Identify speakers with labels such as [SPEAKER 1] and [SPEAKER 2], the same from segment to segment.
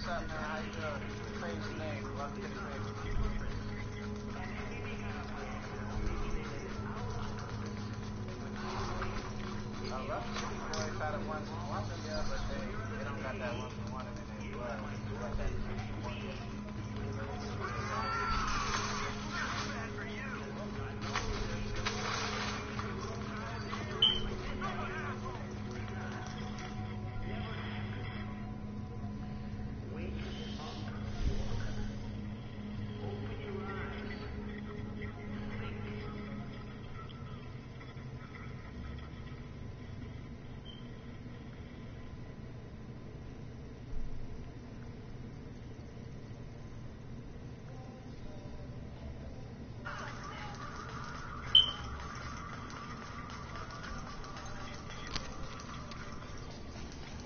[SPEAKER 1] up, man? How you doing? Crazy name. Welcome to the crib. I love City Boys out of one for yeah, but they don't got that one for one in their blood. They like that 2-for-1.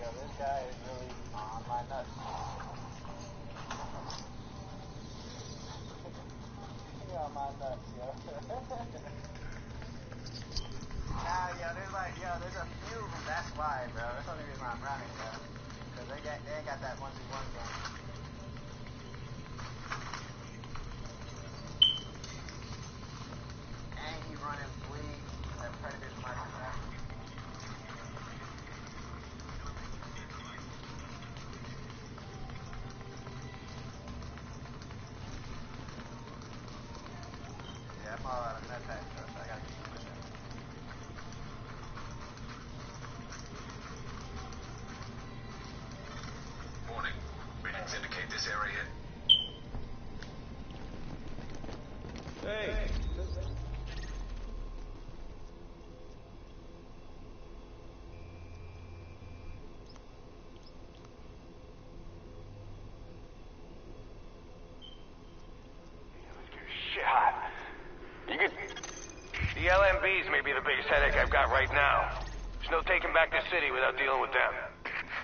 [SPEAKER 1] This guy is really on my nuts. He on my nuts, yo. Nah, yo, there's a few of them, that's why, bro. That's the only reason I'm running, bro. Because they ain't got that 1v1 gun. And he running bleed, that Predator's marking, bro. I'm all out of net pack, so I gotta keep pushing.
[SPEAKER 2] Morning. Readings indicate this area.
[SPEAKER 3] Hey!
[SPEAKER 4] Shit hot. The LMBs may be the biggest headache I've got right now. There's no taking back the city without dealing with them.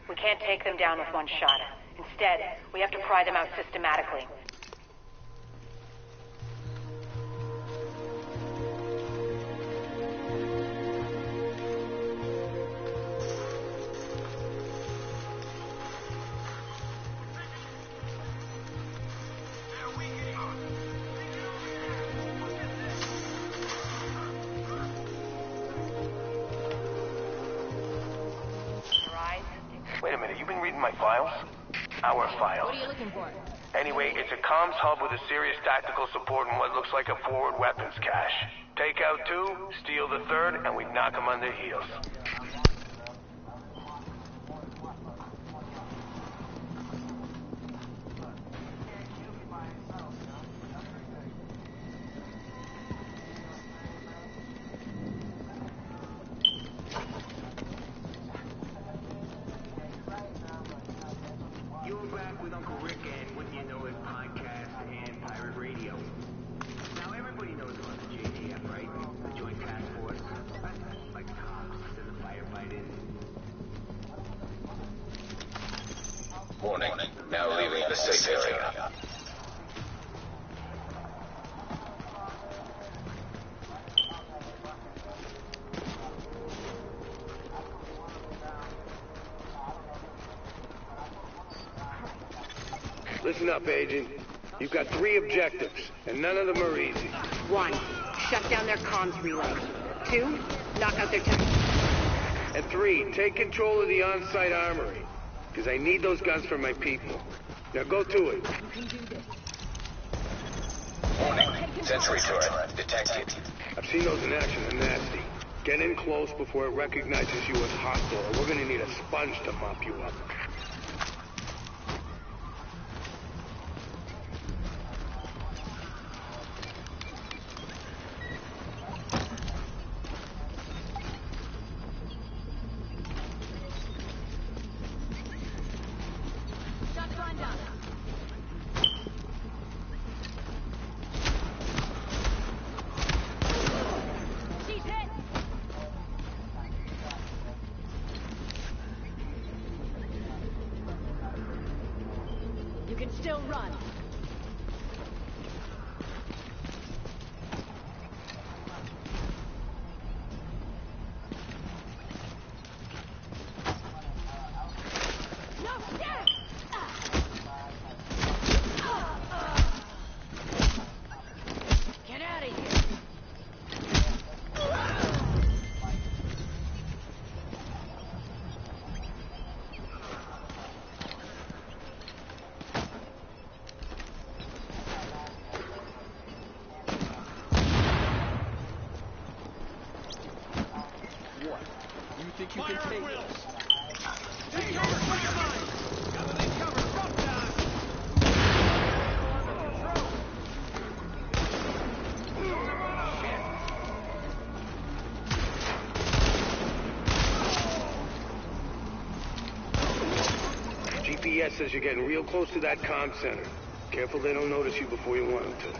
[SPEAKER 5] We can't take them down with one shot. Instead, we have to pry them out systematically.
[SPEAKER 4] Wait a minute, you've been reading my files? Our files.
[SPEAKER 6] What are you looking for?
[SPEAKER 4] Anyway, it's a comms hub with a serious tactical support and what looks like a forward weapons cache. Take out 2, steal the 3rd, and we knock them on their heels.
[SPEAKER 7] You're back with Uncle Rick and What You Know Is podcast and pirate radio. Now everybody knows about the JDF, right? The Joint Task Force. Like cops to the firefighters.
[SPEAKER 2] Morning. Now leaving the safe area.
[SPEAKER 3] Listen up, Agent. You've got 3 objectives, and none of them are easy.
[SPEAKER 5] 1, shut down their comms relay. 2, knock out their tech.
[SPEAKER 3] And 3, take control of the on-site armory, because I need those guns for my people. Now go to it.
[SPEAKER 6] You can do this.
[SPEAKER 2] Morning. Sentry turret detected.
[SPEAKER 3] I've seen those in action. They're nasty. Get in close before it recognizes you as hostile, or we're gonna need a sponge to mop you up.
[SPEAKER 6] You can still run. No,
[SPEAKER 3] GPS says you're getting real close to that comm center. Careful they don't notice you before you want them to.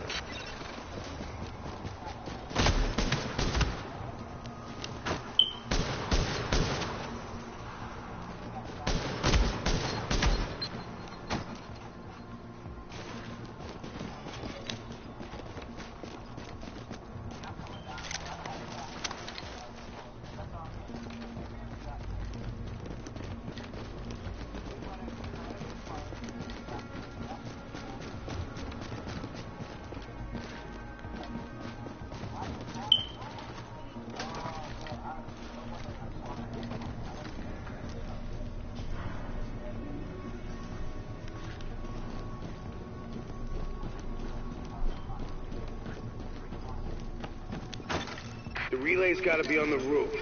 [SPEAKER 3] The relay's gotta be on the roof.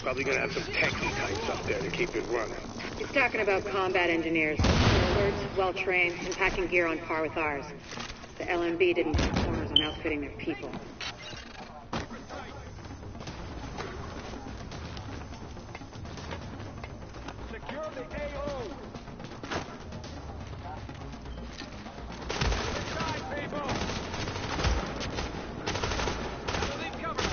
[SPEAKER 3] Probably gonna have some techie types up there to keep it running.
[SPEAKER 5] He's talking about combat engineers. They're alert, well-trained, and packing gear on par with ours. The LMB didn't cut corners on outfitting their people.
[SPEAKER 7] Secure the AO! Inside, people! Leave cover!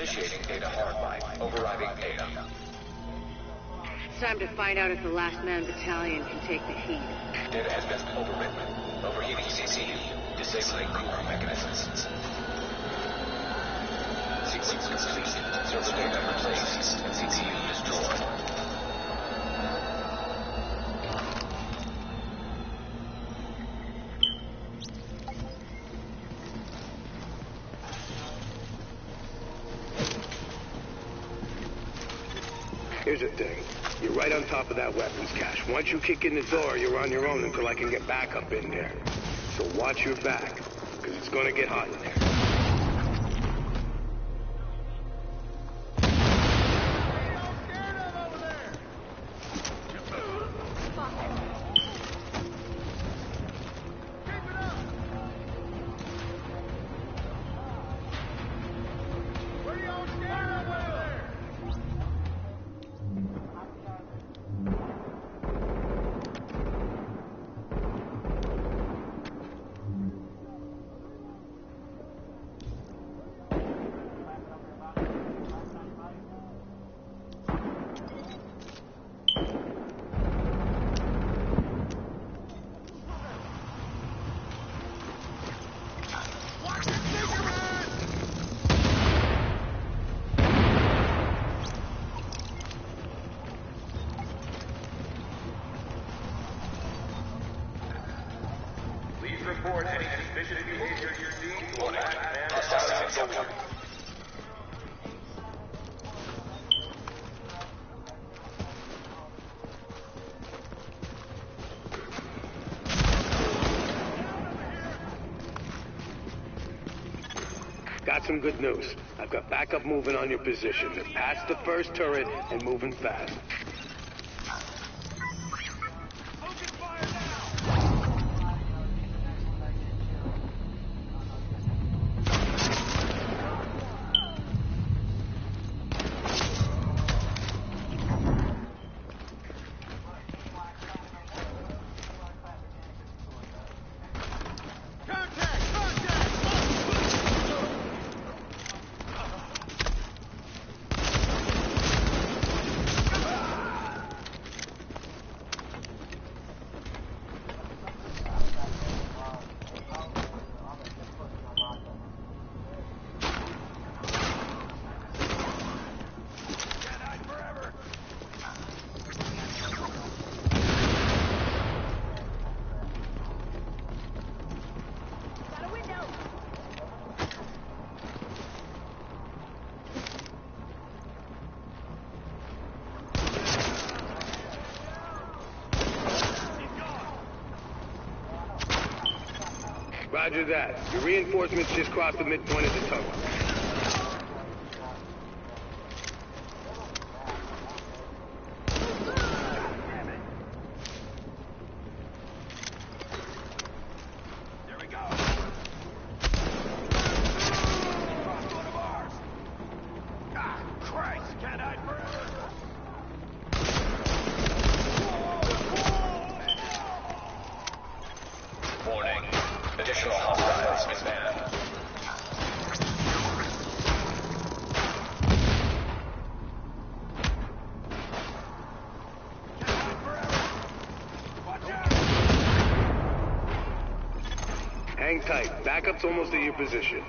[SPEAKER 2] Initiating data hardline. Overriding data.
[SPEAKER 5] It's time to find out if the Last Man Battalion can take the heat.
[SPEAKER 2] Data has been overwritten. Overheating CCU. Disabling cooling mechanisms. Sequence completed. Server data replaced. CCU destroyed.
[SPEAKER 3] Here's the thing. You're right on top of that weapons cache. Once you kick in the door, you're on your own until I can get back up in there. So watch your back, because it's gonna get hot in there.
[SPEAKER 4] Report any suspicious behavior you see to a last man
[SPEAKER 2] Hostile soldier.
[SPEAKER 3] Got some good news. I've got backup moving on your position. They're past the first turret and moving fast. Roger that. Your reinforcements just crossed the midpoint of the tunnel.
[SPEAKER 2] Warning. Additional hostiles inbound.
[SPEAKER 3] Hang tight. Backup's almost at your position.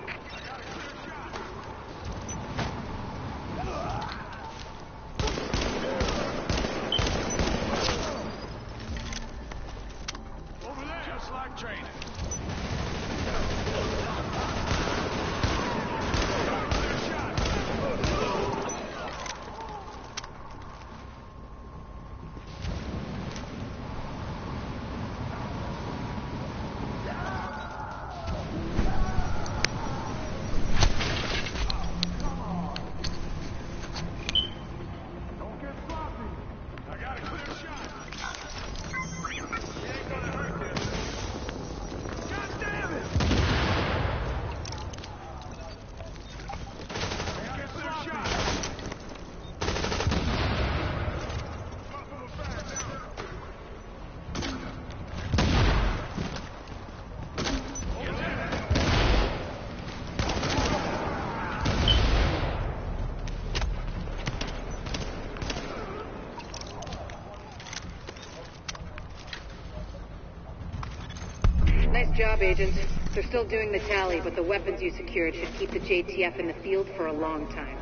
[SPEAKER 5] Good job, Agent. They're still doing the tally, but the weapons you secured should keep the JTF in the field for a long time.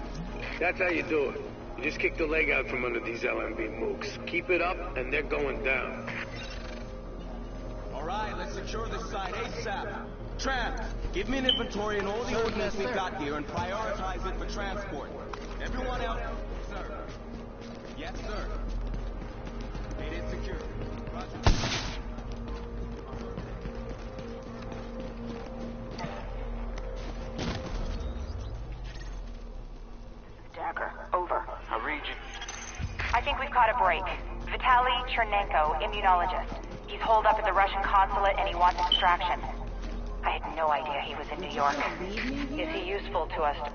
[SPEAKER 3] That's how you do it. You just kick the leg out from under these LMB mooks. Keep it up, and they're going down.
[SPEAKER 8] All right, let's secure this site ASAP. Tramp, give me an inventory and all the ordnance we've got here and prioritize it for transport. Everyone else, sir. Yes, sir. Made it secure. Roger.
[SPEAKER 9] Dagger, over.
[SPEAKER 4] I read you.
[SPEAKER 9] I think we've caught a break. Vitaly Chernenko, immunologist. He's holed up at the Russian consulate and he wants extraction. I had no idea he was in New York. Is he useful to us?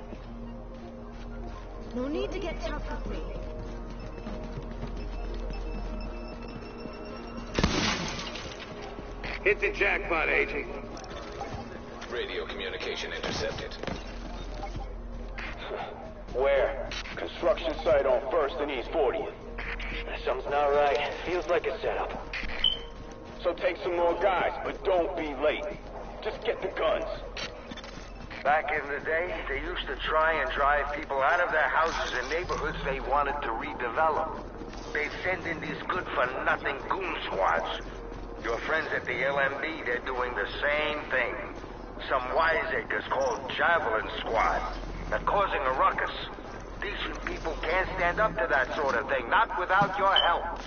[SPEAKER 6] No need to get tough with me.
[SPEAKER 3] Hit the jackpot, Agent.
[SPEAKER 2] Radio communication intercepted.
[SPEAKER 10] Where? Construction site on 1st and East 40th. Something's not right. Feels like a setup. So take some more guys, but don't be late. Just get the guns.
[SPEAKER 4] Back in the day, they used to try and drive people out of their houses and neighborhoods they wanted to redevelop. They'd send in these good-for-nothing goon squads. Your friends at the LMB, they're doing the same thing. Some wiseacres called Javelin Squad. They're causing a ruckus. Decent people can't stand up to that sort of thing, not without your help.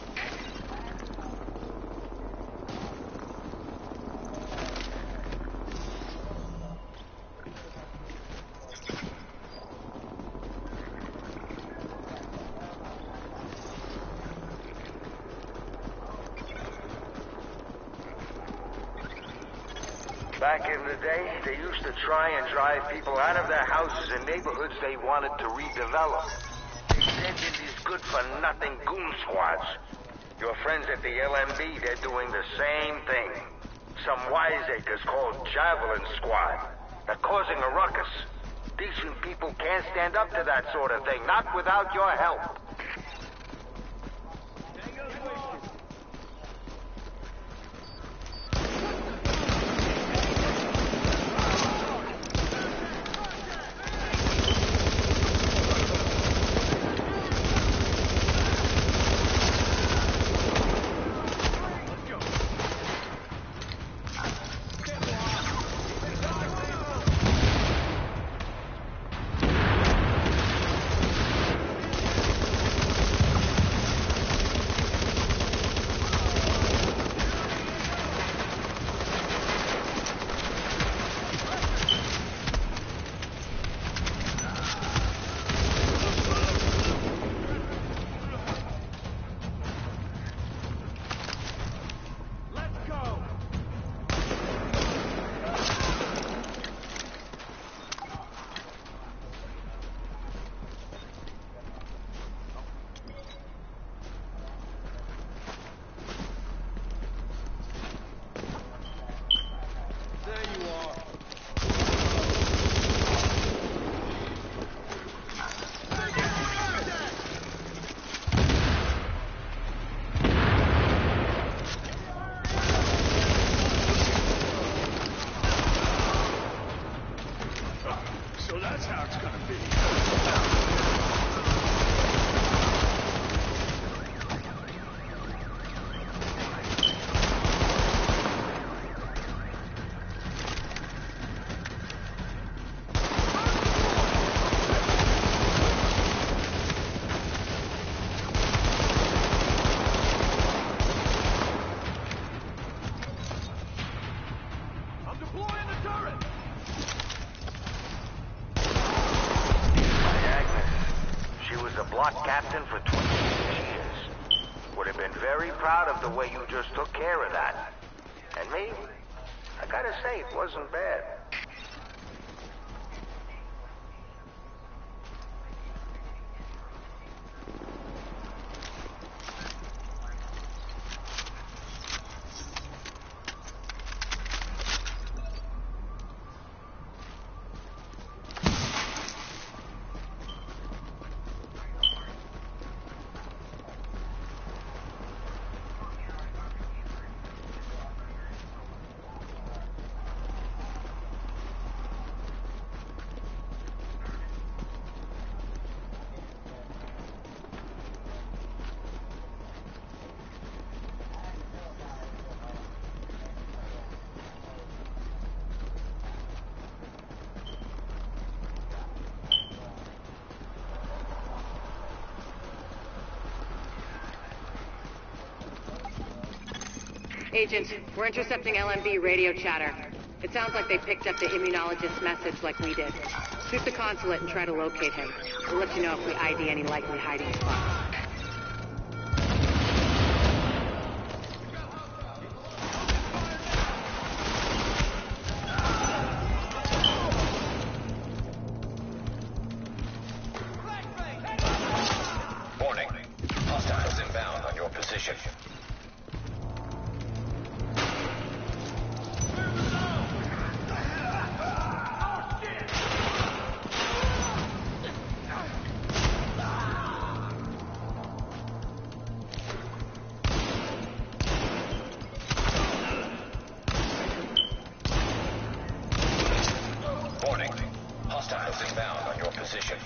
[SPEAKER 4] Back in the day, they used to try and drive people out of their houses and neighborhoods they wanted to redevelop. They sent in these good-for-nothing goon squads. Your friends at the LMB, they're doing the same thing. Some wiseacres called Javelin Squad. They're causing a ruckus. Decent people can't stand up to that sort of thing, not without your help. Captain for 20 years. Would have been very proud of the way you just took care of that. And me, I gotta say, it wasn't bad.
[SPEAKER 5] Agent, we're intercepting LMB radio chatter. It sounds like they picked up the immunologist's message like we did. Shoot the consulate and try to locate him. We'll let you know if we ID any likely hiding spots.
[SPEAKER 2] Warning. Hostiles inbound on your position. Warning. Hostiles inbound on your position.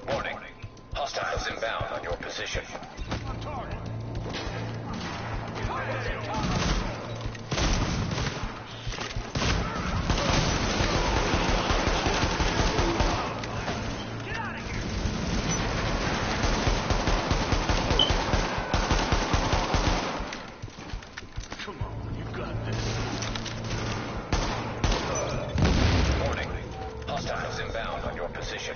[SPEAKER 2] Warning. Hostiles inbound on your position.
[SPEAKER 10] Come on, you got this.
[SPEAKER 2] Warning. Hostiles inbound on your position.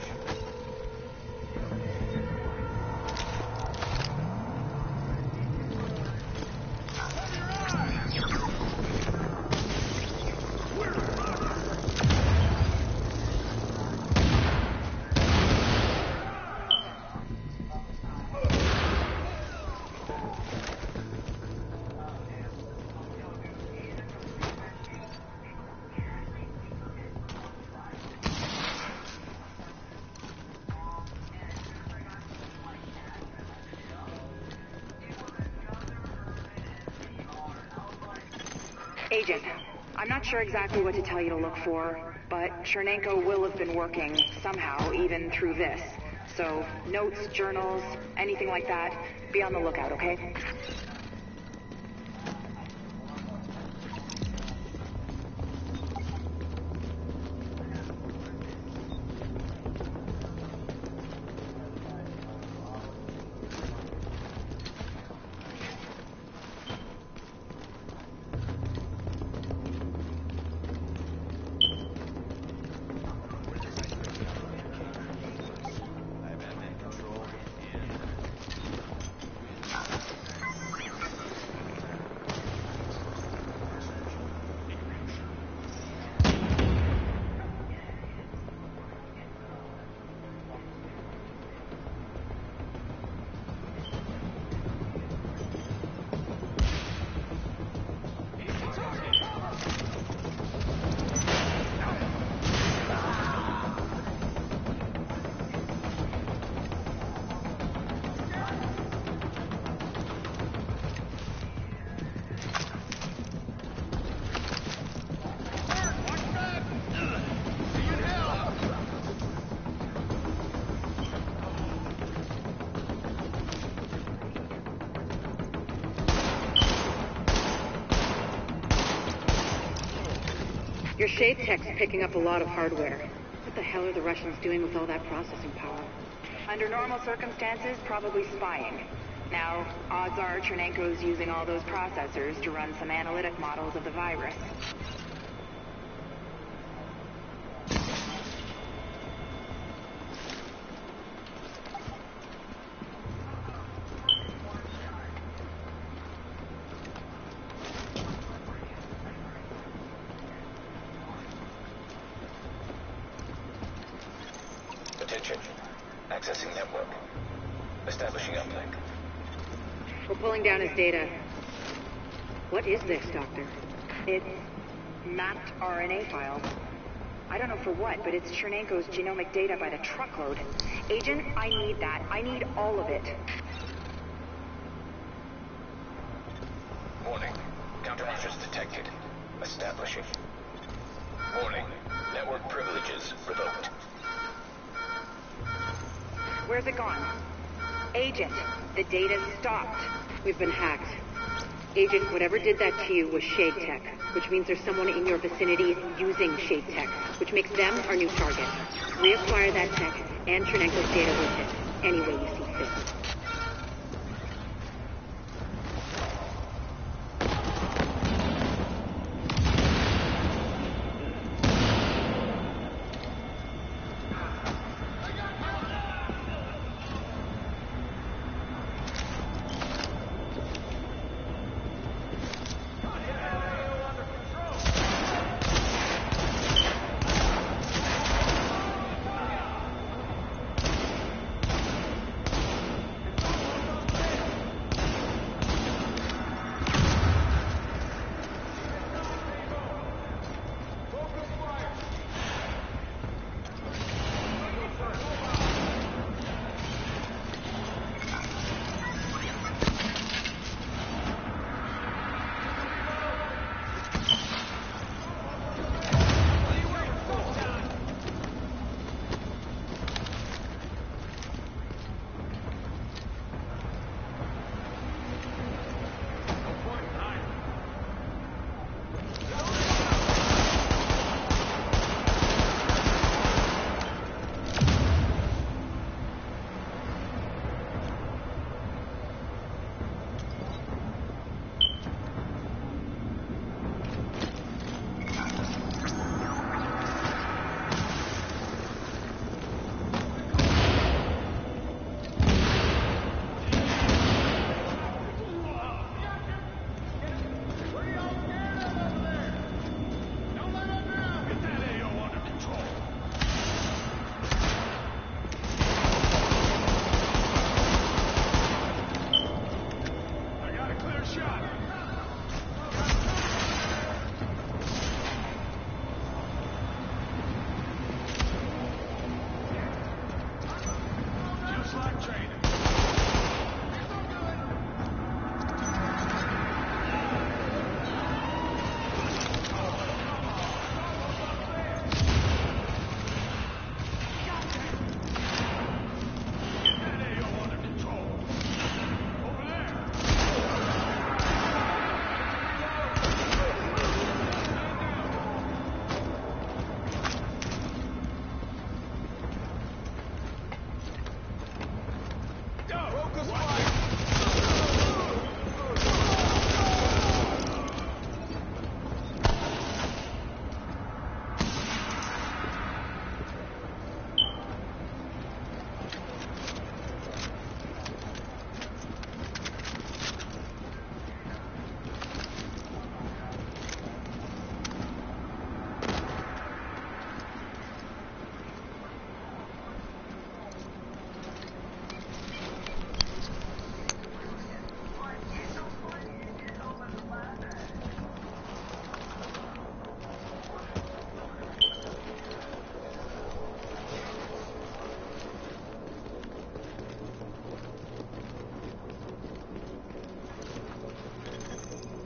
[SPEAKER 5] Agent, I'm not sure exactly what to tell you to look for, but Chernenko will have been working somehow, even through this. So, notes, journals, anything like that, be on the lookout, okay? Your shade tech's picking up a lot of hardware. What the hell are the Russians doing with all that processing power? Under normal circumstances, probably spying. Now, odds are Chernenko's using all those processors to run some analytic models of the virus.
[SPEAKER 2] Attention. Accessing network. Establishing uplink.
[SPEAKER 5] We're pulling down his data. What is this, Doctor? It's mapped RNA files. I don't know for what, but it's Chernenko's genomic data by the truckload. Agent, I need that. I need all of it.
[SPEAKER 2] Warning. Countermeasures detected. Establishing. Warning. Network privileges revoked.
[SPEAKER 5] Where's it gone? Agent, the data's stopped. We've been hacked. Agent, whatever did that to you was shade tech, which means there's someone in your vicinity using shade tech, which makes them our new target. Reacquire that tech and Chernenko's data with it, any way you see fit.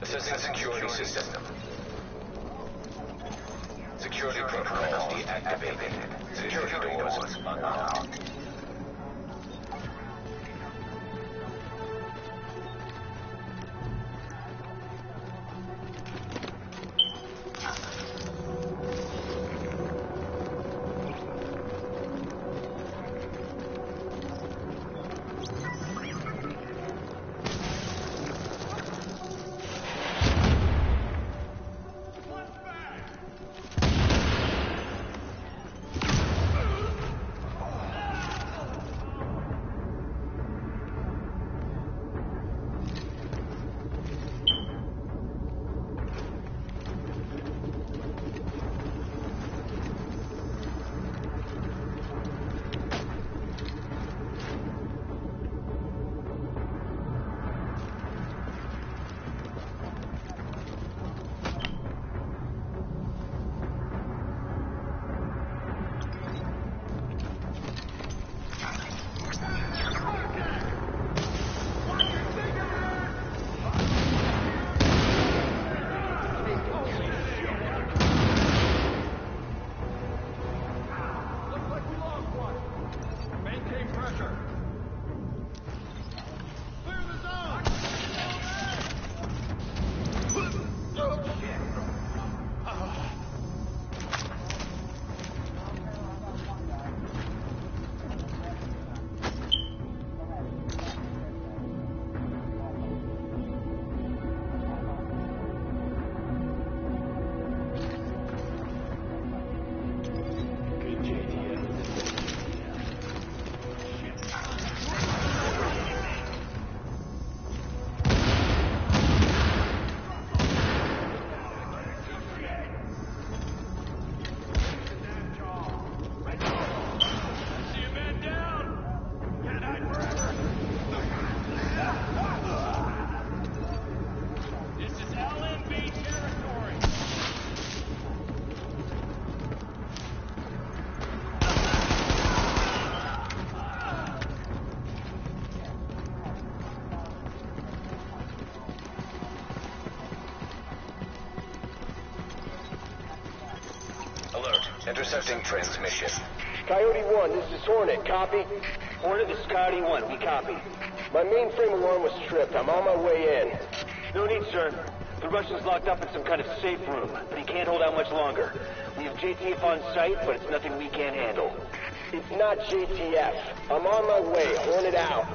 [SPEAKER 2] Assessing security system. Security protocols deactivated. Security doors unlocked. Intercepting transmission.
[SPEAKER 10] Coyote 1, this is Hornet. Copy? Hornet, this is Coyote 1. We copy. My mainframe alarm was tripped. I'm on my way in. No need, sir. The Russian's locked up in some kind of safe room, but he can't hold out much longer. We have JTF on site, but it's nothing we can't handle. It's not JTF. I'm on my way. Hornet out.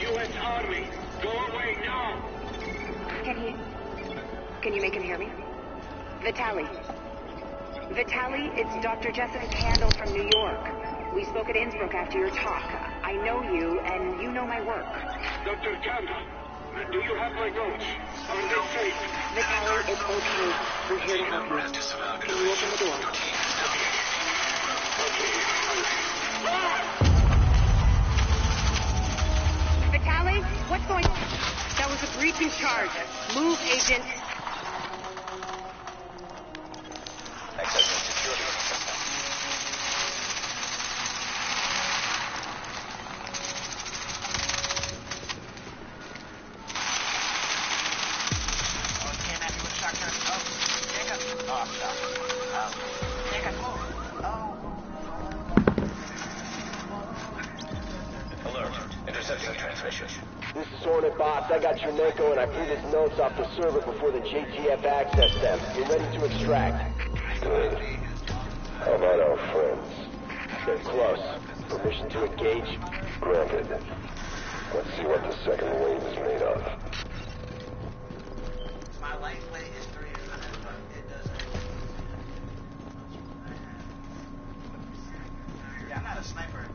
[SPEAKER 3] U.S. Army. Go away now.
[SPEAKER 5] Can you make him hear me? Vitaly, it's Dr. Jessica Candle from New York. We spoke at Innsbruck after your talk. I know you, and you know my work.
[SPEAKER 3] Dr. Candle, do you have my notes? Are they safe?
[SPEAKER 5] Vitaly, it's okay. We're here to help you. Can you open the door? Vitaly, what's going on? That was a breach in charge. Move, Agent.
[SPEAKER 2] Accessing security system. Alert. Intercepting transmission.
[SPEAKER 10] This is Hornet Boss. I got Chernenko and I pulled his notes off the server before the JTF accessed them. We're ready to extract.
[SPEAKER 3] Good. How about our friends?
[SPEAKER 10] They're close. Permission to engage?
[SPEAKER 3] Granted. Let's see what the second wave is made of.
[SPEAKER 1] My life play history is on it, but it doesn't. Yeah, I'm not a sniper.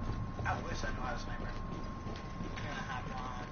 [SPEAKER 1] I wish I knew how to sniper. I'm gonna hop on.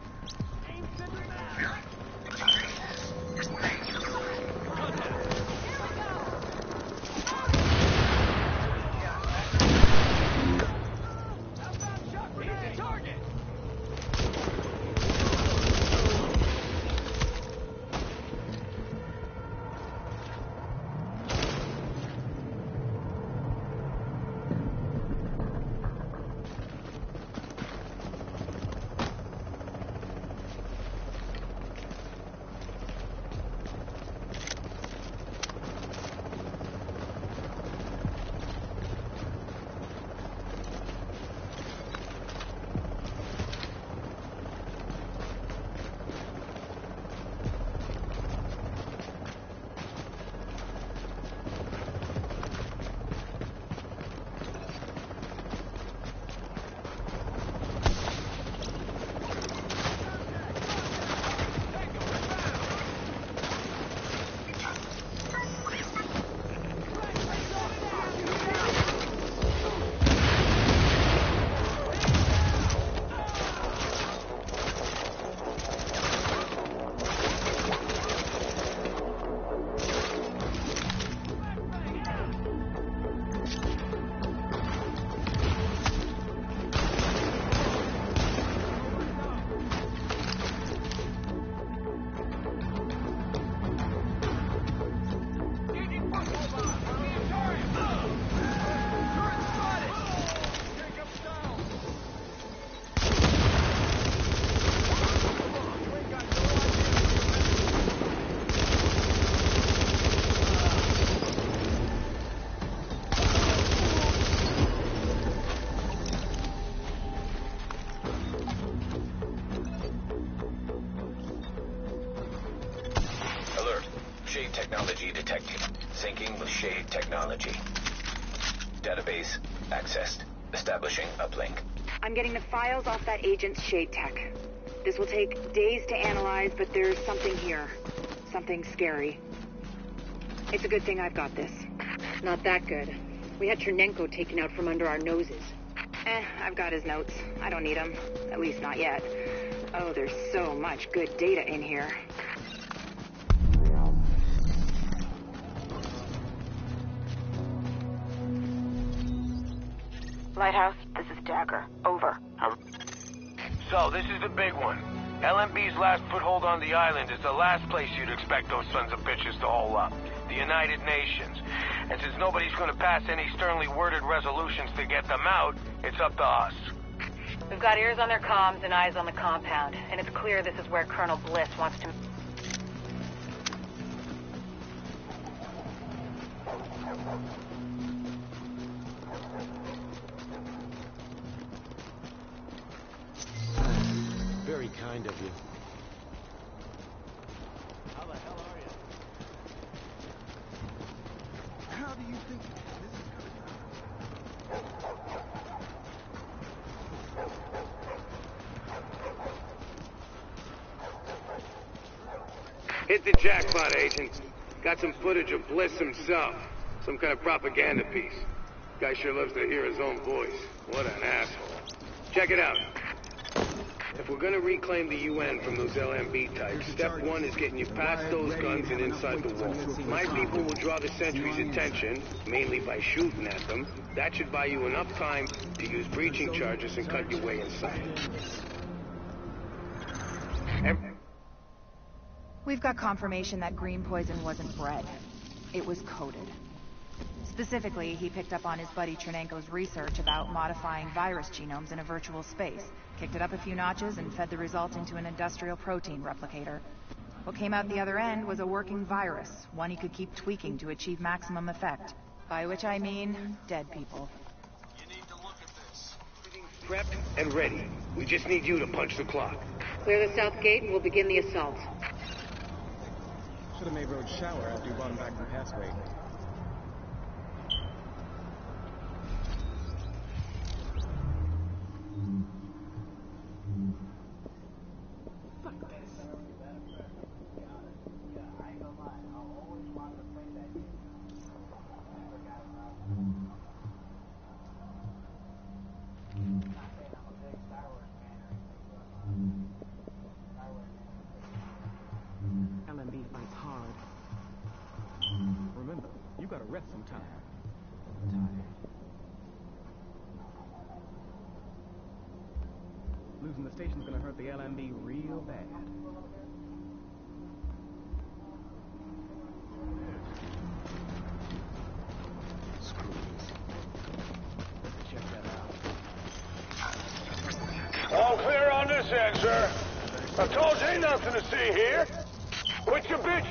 [SPEAKER 2] Shade technology. Database accessed. Establishing uplink.
[SPEAKER 5] I'm getting the files off that agent's Shade tech. This will take days to analyze, but there's something here. Something scary. It's a good thing I've got this.
[SPEAKER 6] Not that good. We had Chernenko taken out from under our noses.
[SPEAKER 5] I've got his notes. I don't need them. At least not yet. Oh, there's so much good data in here.
[SPEAKER 9] Lighthouse, this is Dagger. Over.
[SPEAKER 4] So, this is the big one. LMB's last foothold on the island is the last place you'd expect those sons of bitches to hole up. The United Nations. And since nobody's gonna pass any sternly worded resolutions to get them out, it's up to us.
[SPEAKER 9] We've got ears on their comms and eyes on the compound, and it's clear this is where Colonel Bliss wants to...
[SPEAKER 8] Very kind of you.
[SPEAKER 7] How the hell are you? How do you think this is gonna...
[SPEAKER 3] Hit the jackpot, Agent. Got some footage of Bliss himself. Some kind of propaganda piece. Guy sure loves to hear his own voice. What an asshole. Check it out. If we're gonna reclaim the UN from those LMB types, step one is getting you past those guns and inside the wall. My people will draw the sentries' attention, mainly by shooting at them. That should buy you enough time to use breaching charges and cut your way inside.
[SPEAKER 5] We've got confirmation that green poison wasn't bred. It was coded. Specifically, he picked up on his buddy Chernenko's research about modifying virus genomes in a virtual space, kicked it up a few notches, and fed the result into an industrial protein replicator. What came out the other end was a working virus, one he could keep tweaking to achieve maximum effect. By which I mean, dead people.
[SPEAKER 3] You need to look at this. Prepped and ready. We just need you to punch the clock.
[SPEAKER 6] Clear the south gate and we'll begin the assault.
[SPEAKER 11] Should have made Rhodes shower after you brought him back from passway. LMB fights hard. Remember, you gotta rest sometime. I'm tired. Losing the station's gonna hurt the LMB real bad. Screw this. Check that out.
[SPEAKER 10] All clear on this end, sir. I told you ain't nothing to see here. Quit your bitch.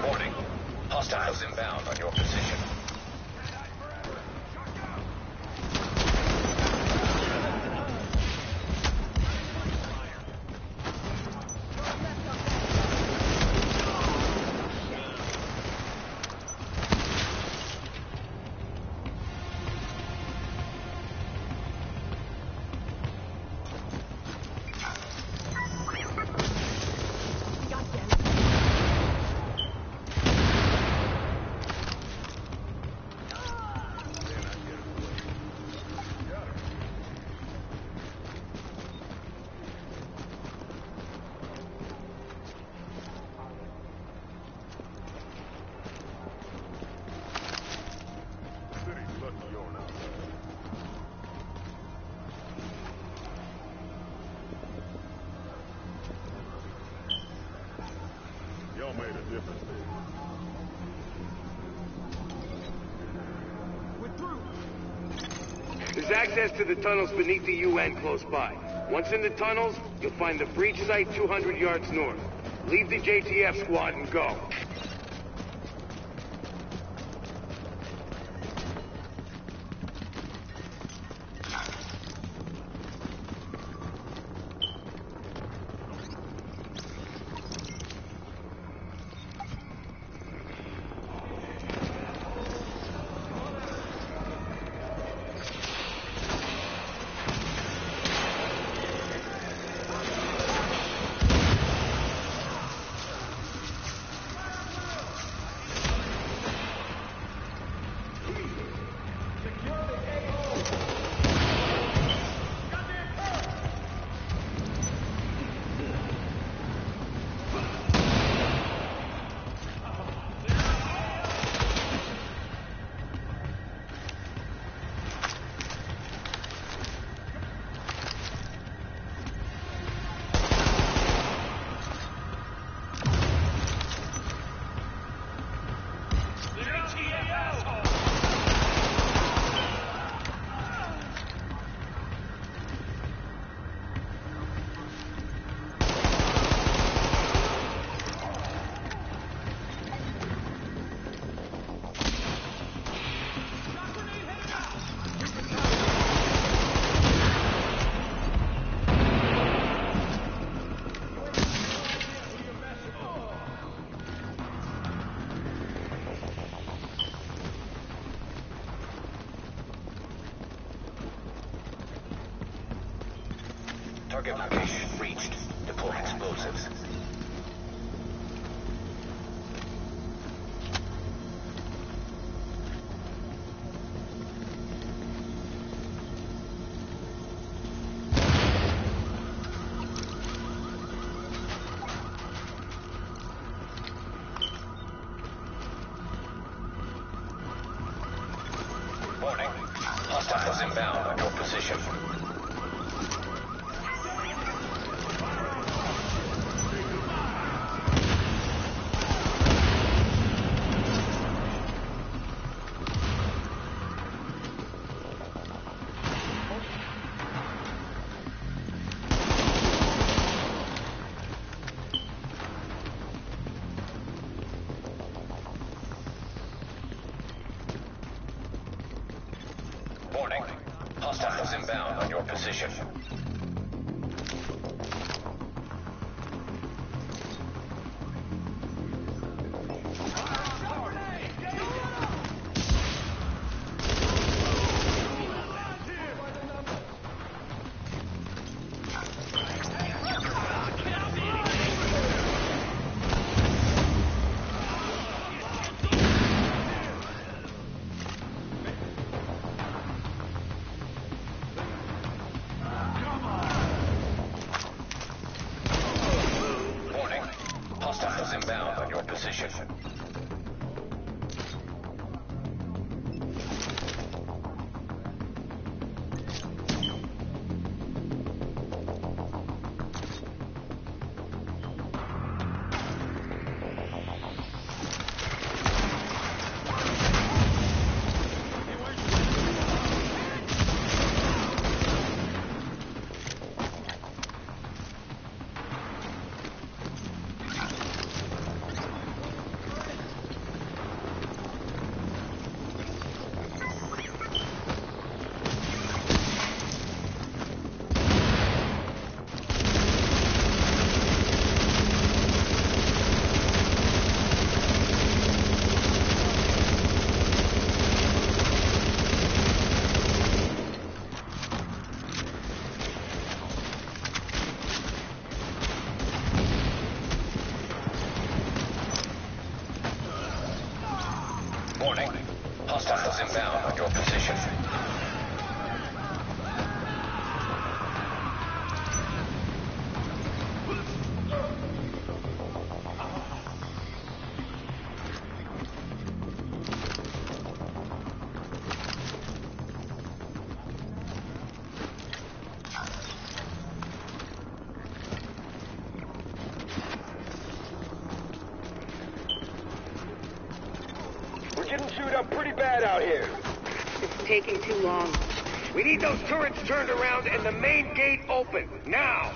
[SPEAKER 2] Warning. Hostiles inbound on your position.
[SPEAKER 10] Y'all made a difference there.
[SPEAKER 3] There's access to the tunnels beneath the UN close by. Once in the tunnels, you'll find the breach site 200 yards north. Leave the JTF squad and go.
[SPEAKER 2] Target location reached. Deploy explosives. Warning. Hostiles inbound on your position. Warning. Hostiles inbound on your position. Hostiles inbound on your position. Warning. Hostiles inbound on your position.
[SPEAKER 3] We're getting chewed up pretty bad out here.
[SPEAKER 6] It's taking too long.
[SPEAKER 3] We need those turrets turned around and the main gate open, now!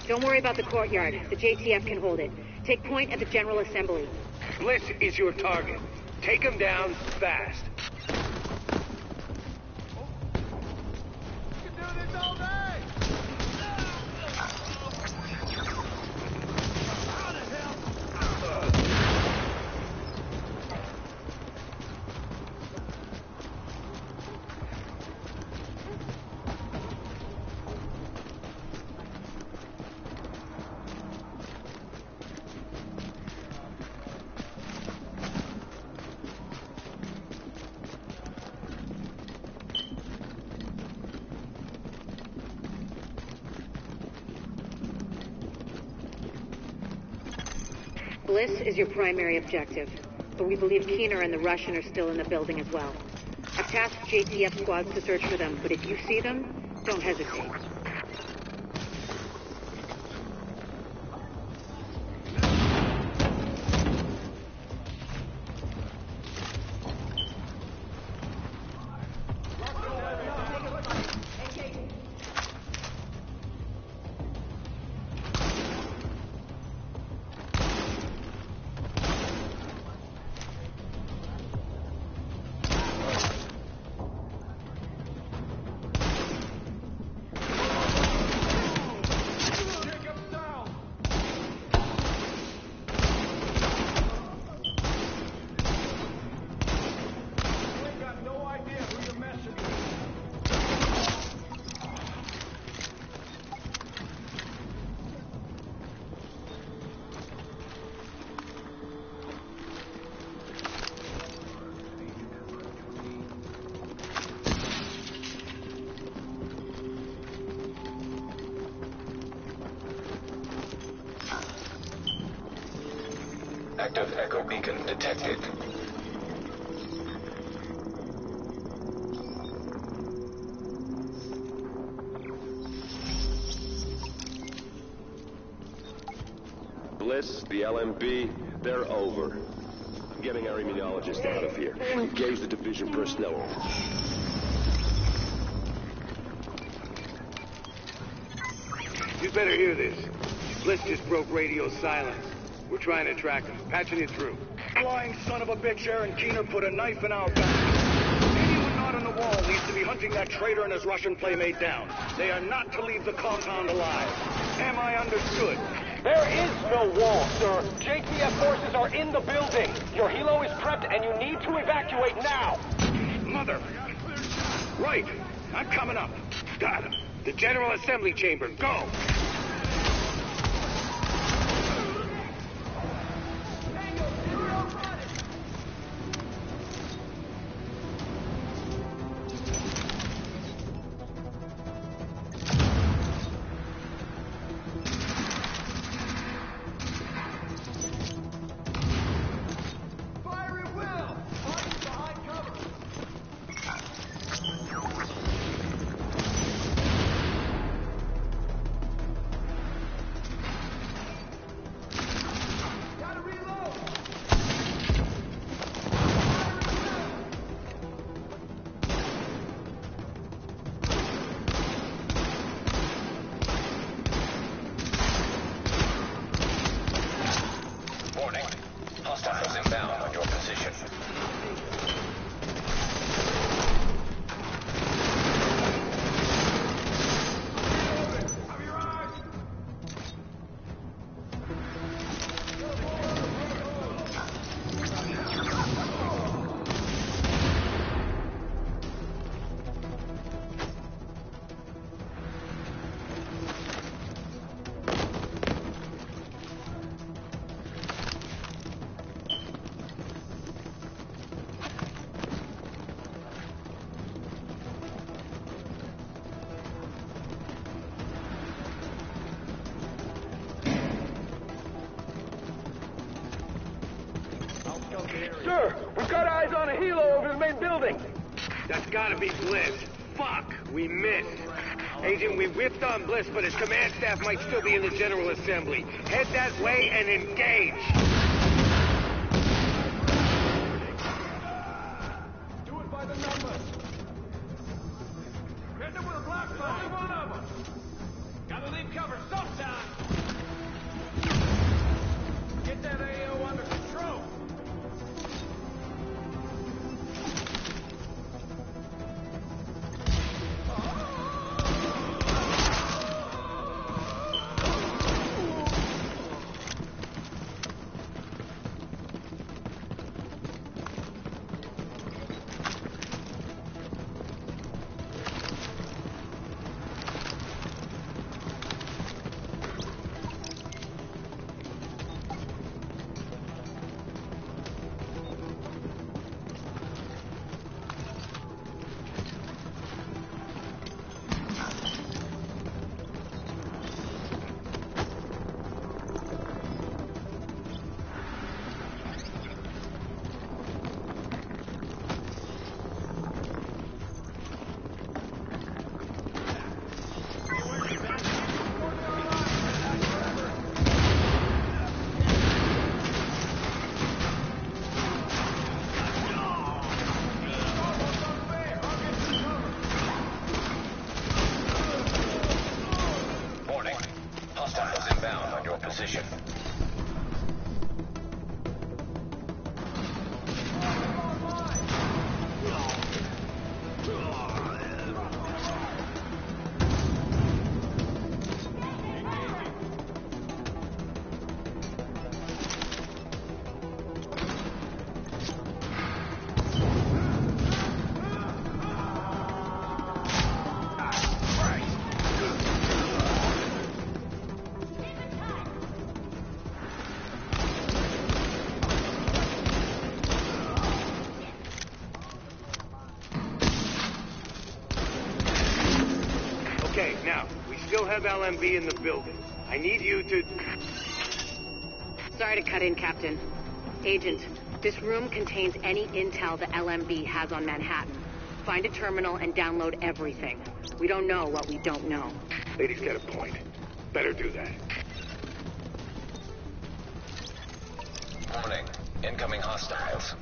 [SPEAKER 6] Don't worry about the courtyard. The JTF can hold it. Take point at the General Assembly.
[SPEAKER 3] Bliss is your target. Take him down fast.
[SPEAKER 6] Bliss is your primary objective, but we believe Keener and the Russian are still in the building as well. I've tasked JTF squads to search for them, but if you see them, don't hesitate.
[SPEAKER 2] Active echo beacon detected.
[SPEAKER 12] Bliss, the LMB, they're over. I'm getting our immunologist out of here. Engage the division personnel.
[SPEAKER 3] You better hear this. Bliss just broke radio silence. We're trying to track him. Patching it through.
[SPEAKER 13] Flying son of a bitch, Aaron Keener put a knife in our back. Anyone not on the wall needs to be hunting that traitor and his Russian playmate down. They are not to leave the compound alive. Am I understood?
[SPEAKER 10] There is no wall, sir. JTF forces are in the building. Your helo is prepped and you need to evacuate now.
[SPEAKER 13] Mother. Right. I'm coming up. Got him.
[SPEAKER 3] The General Assembly chamber. Go! building. That's gotta be Bliss. Fuck, we missed. Agent, we whipped on Bliss, but his command staff might still be in the General Assembly. Head that way and engage.
[SPEAKER 8] Do it by the numbers. Hit them with a flashbang. Only one of them. Gotta leave cover sometime. Get that AO under control.
[SPEAKER 2] Position.
[SPEAKER 3] Okay, now, we still have LMB in the building. I need you to...
[SPEAKER 6] Sorry to cut in, Captain. Agent, this room contains any intel the LMB has on Manhattan. Find a terminal and download everything. We don't know what we don't know.
[SPEAKER 3] Lady's got a point. Better do that.
[SPEAKER 2] Warning. Incoming hostiles.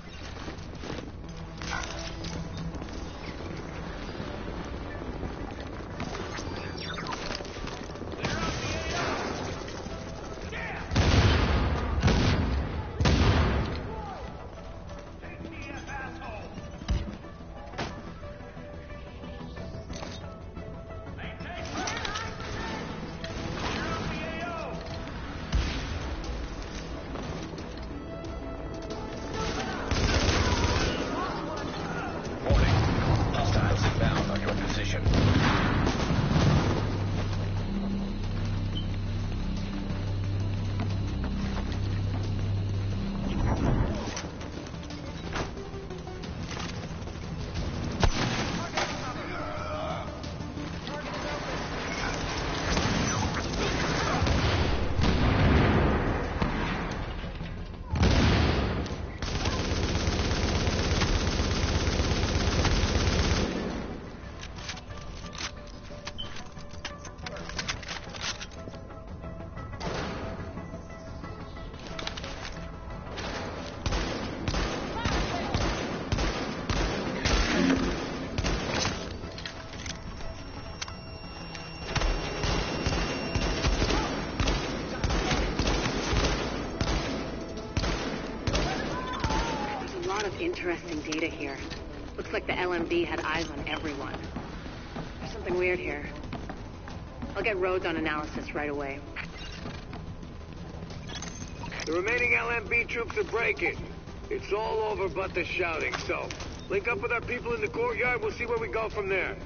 [SPEAKER 6] Interesting data here. Looks like the LMB had eyes on everyone. There's something weird here. I'll get Rhodes on analysis right away.
[SPEAKER 3] The remaining LMB troops are breaking. It's all over but the shouting, so link up with our people in the courtyard. We'll see where we go from there.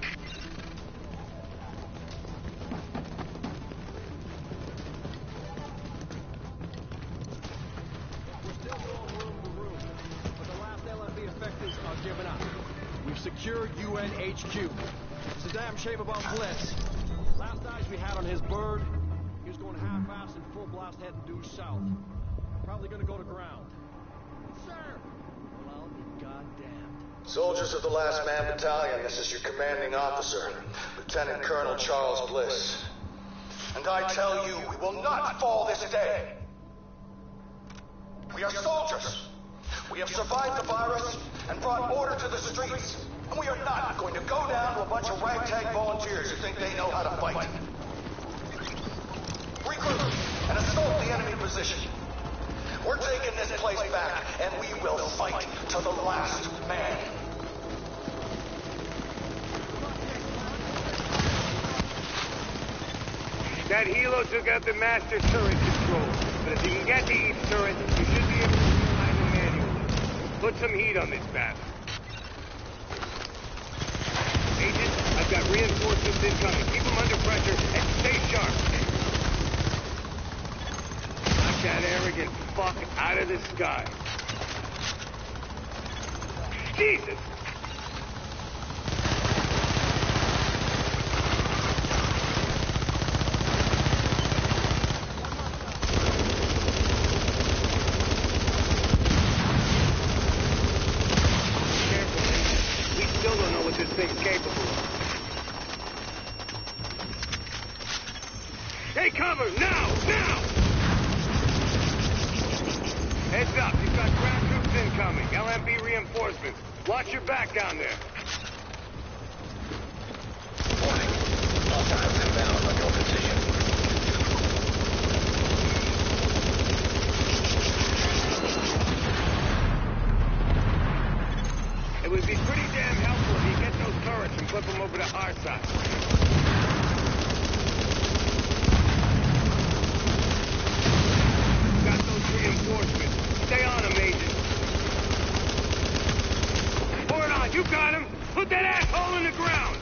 [SPEAKER 8] Secure UN HQ. It's a damn shame about Bliss. Last eyes we had on his bird, he was going half-ass and full blast heading due south. Probably gonna go to ground. Sir! Well, I'll be goddamned.
[SPEAKER 14] Soldiers of the Last Man Battalion, this is your commanding officer, Lieutenant Colonel Charles Bliss. And I tell you, we will not fall this day. We are soldiers. We have survived the virus and brought order to the streets. And we are not going to go down to a bunch of ragtag volunteers who think they know how to fight. Regroup and assault the enemy position. We're taking this place back, and we will fight to the last man.
[SPEAKER 3] That helo took out the master turret control, but if you can get to each turret, you should be able to realign them manually. Put some heat on this bastard. Agent, I've got reinforcements incoming. Keep them under pressure and stay sharp. Knock that arrogant fuck out of the sky. Jesus! Take cover, now! Now! Heads up, you've got ground troops incoming. LMB reinforcements. Watch your back down there.
[SPEAKER 2] Warning. Hostiles inbound on your position.
[SPEAKER 3] It would be pretty damn helpful if you get those turrets and flip them over to our side. Reinforcements. Stay on him, Agent. Pour it on. You got him. Put that asshole in the ground.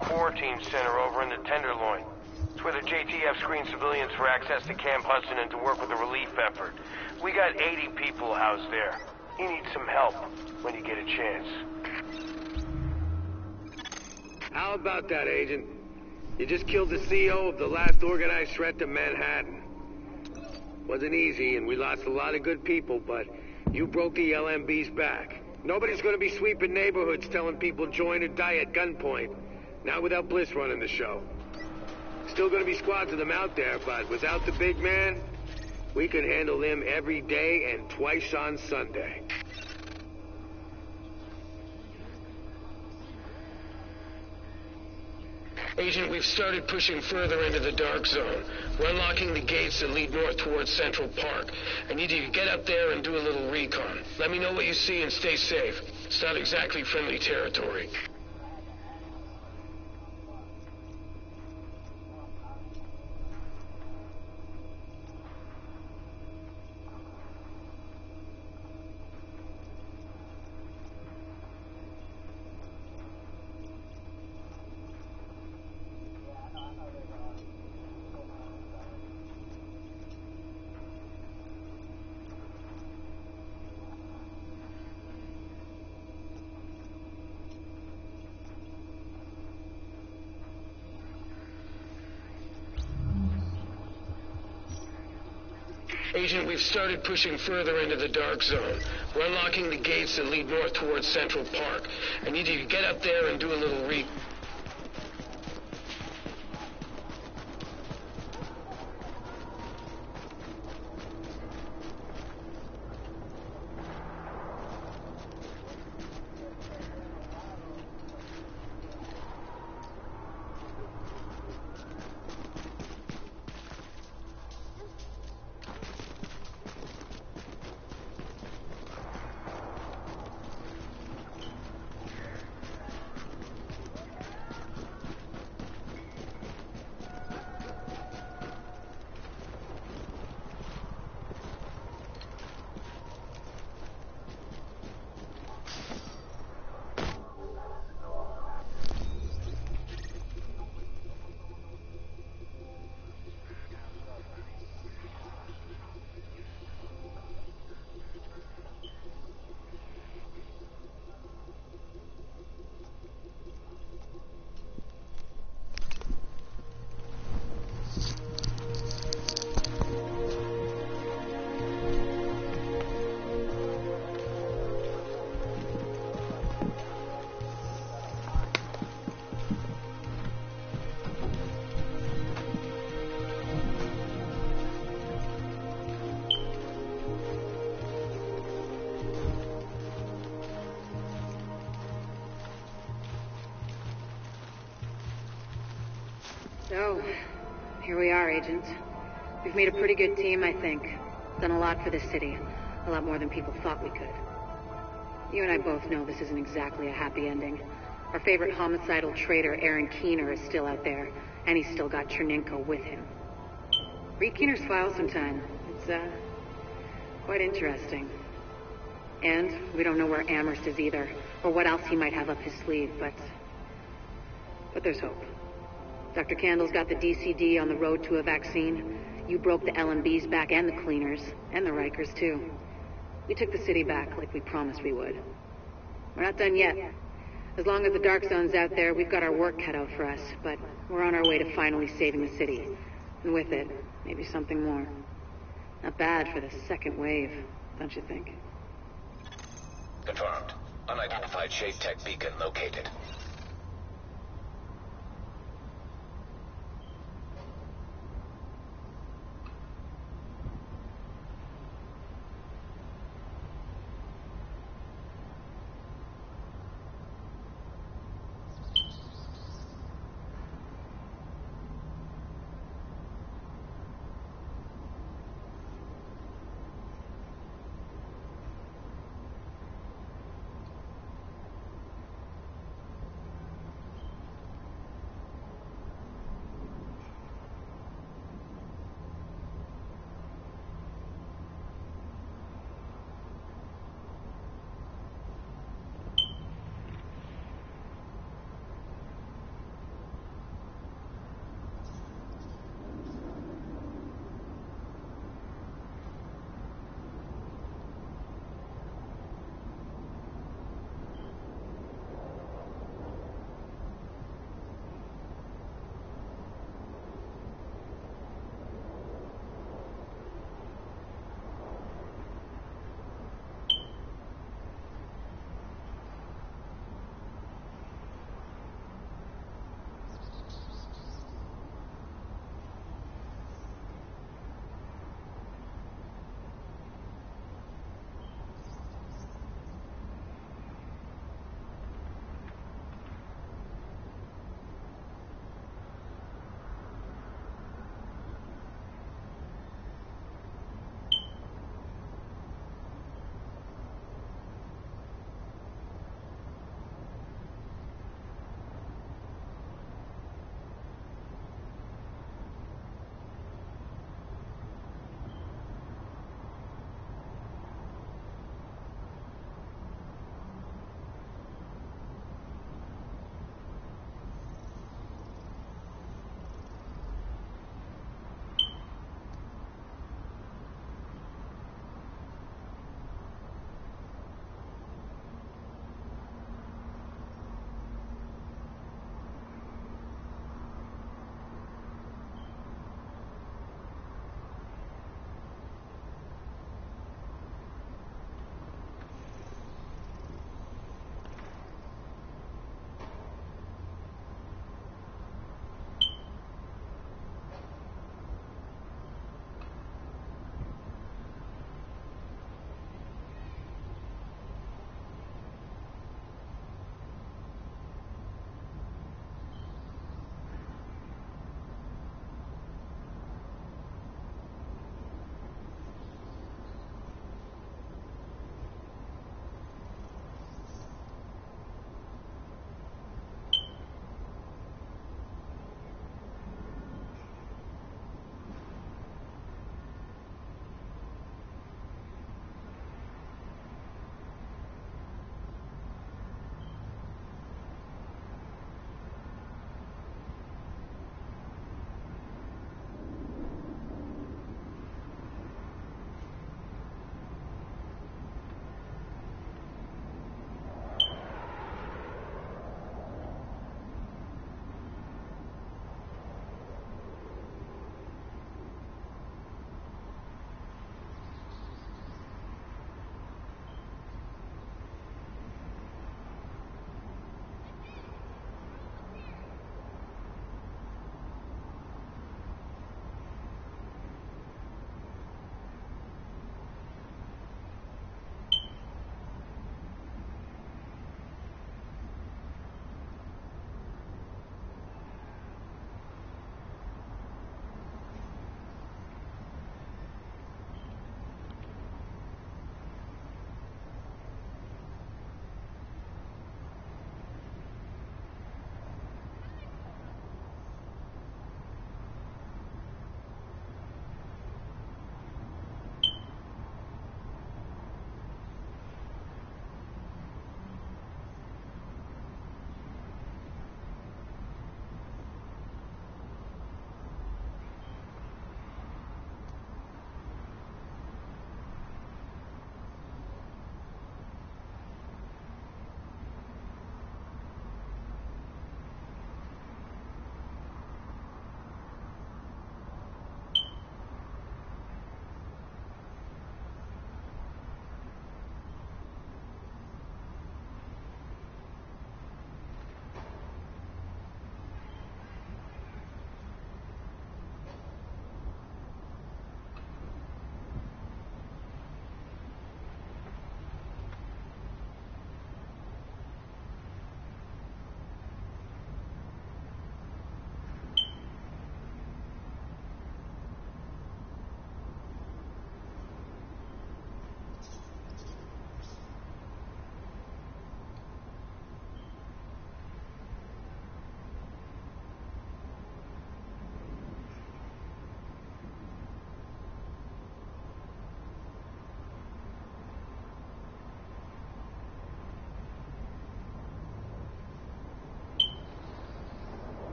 [SPEAKER 3] Quarantine center over in the Tenderloin. It's where the JTF screens civilians for access to Camp Hudson and to work with the relief effort. We got 80 people housed there. You need some help when you get a chance. How about that, Agent? You just killed the CEO of the last organized threat to Manhattan. Wasn't easy, and we lost a lot of good people, but you broke the LMB's back. Nobody's gonna be sweeping neighborhoods telling people join or die at gunpoint. Not without Bliss running the show. Still gonna be squads of them out there, but without the big man, we can handle them every day and twice on Sunday. Agent, we've started pushing further into the dark zone. We're unlocking the gates that lead north towards Central Park. I need you to get up there and do a little recon. Let me know what you see and stay safe. It's not exactly friendly territory.
[SPEAKER 15] Agent, we've started pushing further into the dark zone. We're unlocking the gates that lead north towards Central Park. I need you to get up there and do a little
[SPEAKER 6] So, here we are, Agent. We've made a pretty good team, I think. Done a lot for this city. A lot more than people thought we could. You and I both know this isn't exactly a happy ending. Our favorite homicidal traitor, Aaron Keener, is still out there, and he's still got Chernenko with him. Read Keener's file sometime. It's, quite interesting. And we don't know where Amherst is either, or what else he might have up his sleeve, but there's hope. Dr. Candle's got the DCD on the road to a vaccine. You broke the LMB's back and the cleaners, and the Rikers, too. We took the city back like we promised we would. We're not done yet. As long as the Dark Zone's out there, we've got our work cut out for us, but we're on our way to finally saving the city. And with it, maybe something more. Not bad for the second wave, don't you think?
[SPEAKER 2] Confirmed. Unidentified Shade Tech beacon located.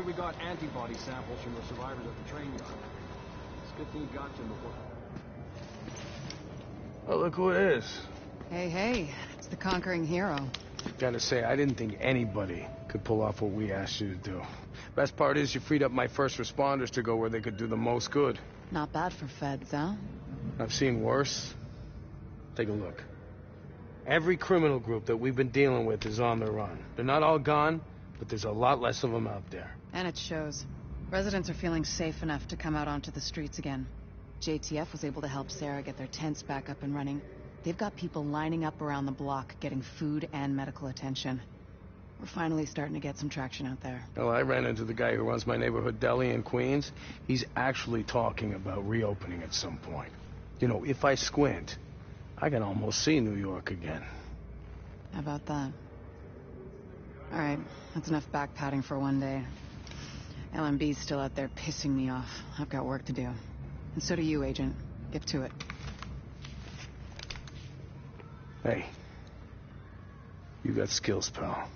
[SPEAKER 11] heard we got antibody samples from the survivors at the train yard. It's a good thing you got to them before.
[SPEAKER 3] Oh, look who it is.
[SPEAKER 6] Hey, hey, it's the conquering hero.
[SPEAKER 3] Gotta say, I didn't think anybody could pull off what we asked you to do. Best part is you freed up my first responders to go where they could do the most good.
[SPEAKER 6] Not bad for feds, huh?
[SPEAKER 3] I've seen worse. Take a look. Every criminal group that we've been dealing with is on the run. They're not all gone, but there's a lot less of them out there.
[SPEAKER 6] And it shows. Residents are feeling safe enough to come out onto the streets again. JTF was able to help Sarah get their tents back up and running. They've got people lining up around the block, getting food and medical attention. We're finally starting to get some traction out there.
[SPEAKER 3] Well, I ran into the guy who runs my neighborhood deli in Queens. He's actually talking about reopening at some point. You know, if I squint, I can almost see New York again.
[SPEAKER 6] How about that? All right, that's enough back-patting for one day. LMB's still out there pissing me off. I've got work to do. And so do you, Agent. Get to it.
[SPEAKER 3] Hey. You got skills, pal.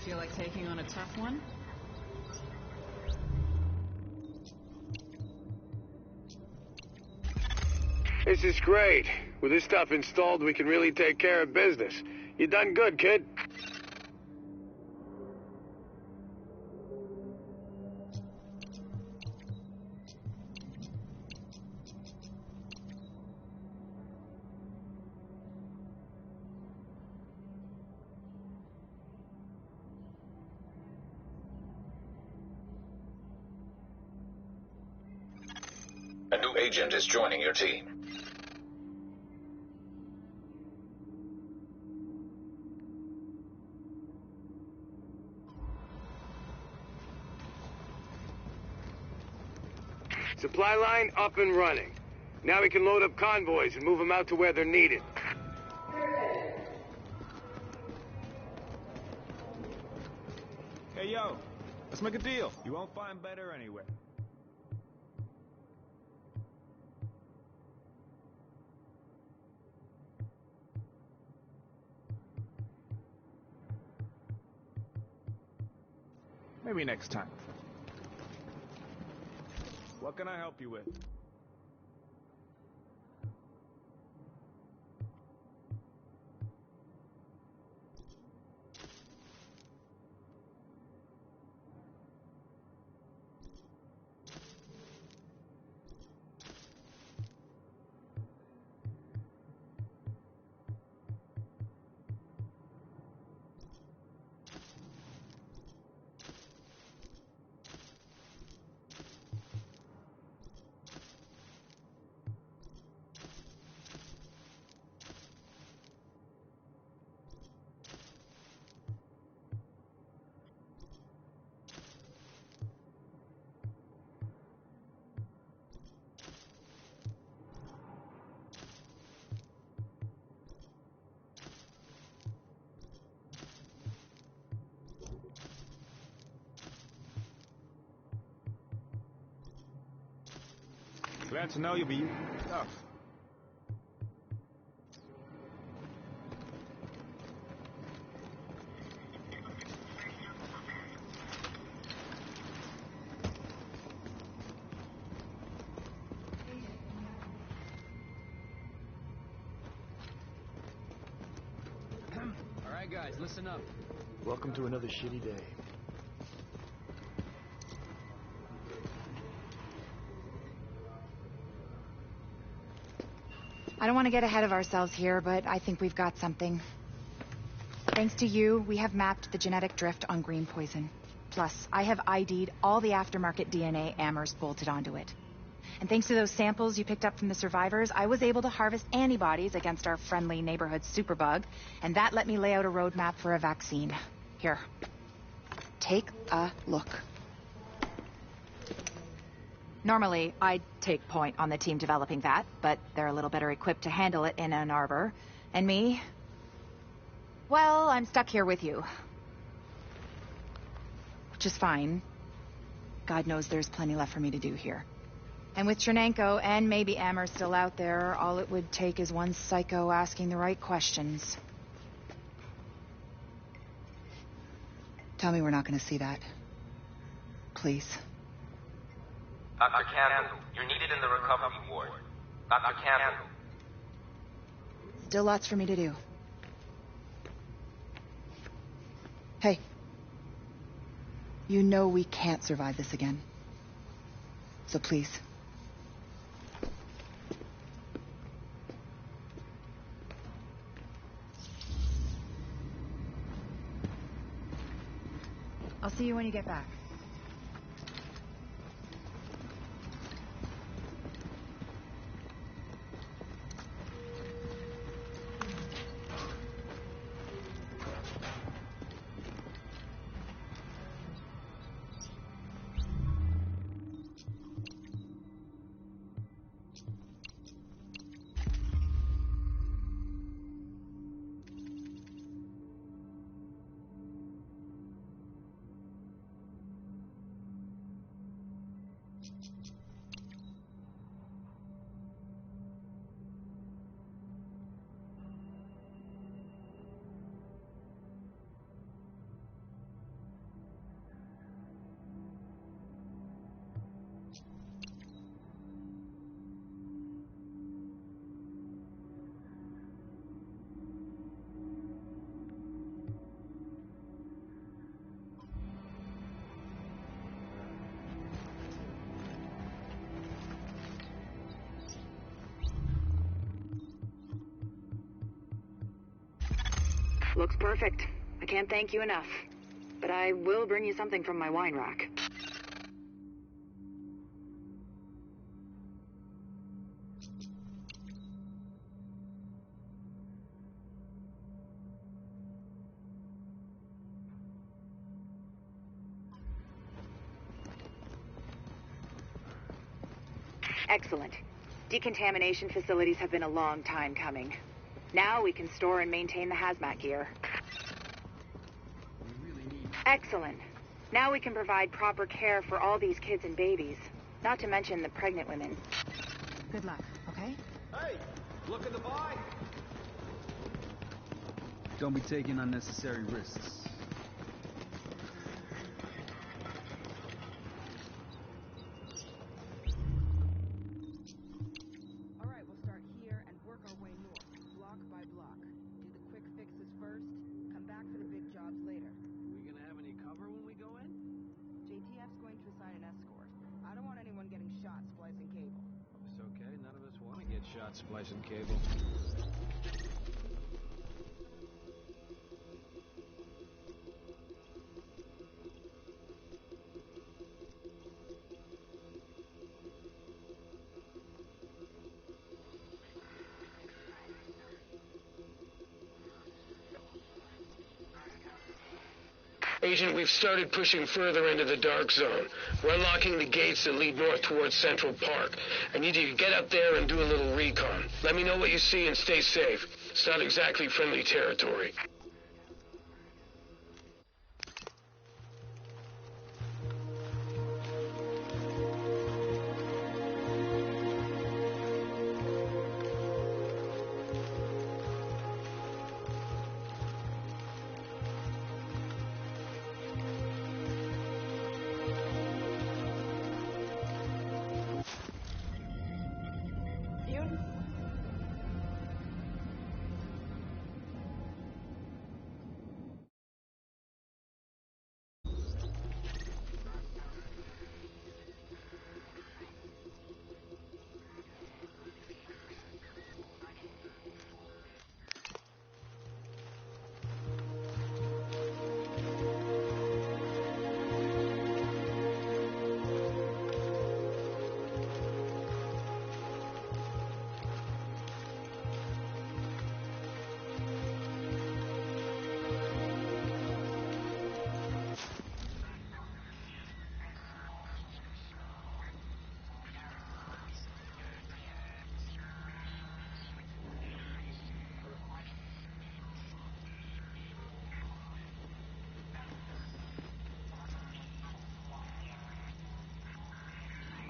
[SPEAKER 6] Feel like taking on a tough one?
[SPEAKER 3] This is great. With this stuff installed, we can really take care of business. You done good, kid.
[SPEAKER 2] A new agent is joining your team.
[SPEAKER 3] Supply line up and running. Now we can load up convoys and move them out to where they're needed.
[SPEAKER 11] Hey, yo, let's make a deal. You won't find better anywhere. Maybe next time. What can I help you with? Glad to know you'll be tough. All right, guys, listen up.
[SPEAKER 13] Welcome to another shitty day.
[SPEAKER 9] I don't want to get ahead of ourselves here, but I think we've got something. Thanks to you, we have mapped the genetic drift on green poison. Plus, I have ID'd all the aftermarket DNA Amherst bolted onto it.
[SPEAKER 5] And thanks to those samples you picked up from the survivors, I was able to harvest antibodies against our friendly neighborhood superbug, and that let me lay out a roadmap for a vaccine. Here. Take a look. Normally, I'd take point on the team developing that, but they're a little better equipped to handle it in Ann Arbor. And me? Well, I'm stuck here with you. Which is fine. God knows there's plenty left for me to do here. And with Chernenko and maybe Amber still out there, all it would take is one psycho asking the right questions. Tell me we're not going to see that. Please.
[SPEAKER 16] Dr. Campbell, you're needed in the recovery ward. Dr. Campbell.
[SPEAKER 5] Still lots for me to do. Hey. You know we can't survive this again. So please. I'll see you when you get back. Looks perfect. I can't thank you enough. But I will bring you something from my wine rack. Excellent. Decontamination facilities have been a long time coming. Now we can store and maintain the hazmat gear. Excellent. Now we can provide proper care for all these kids and babies. Not to mention the pregnant women. Good luck, okay?
[SPEAKER 11] Hey, looking to buy? Don't be taking unnecessary risks.
[SPEAKER 17] Splicing cable.
[SPEAKER 15] Agent, we've started pushing further into the dark zone. We're unlocking the gates that lead north towards Central Park. I need you to get up there and do a little recon. Let me know what you see and stay safe. It's not exactly friendly territory.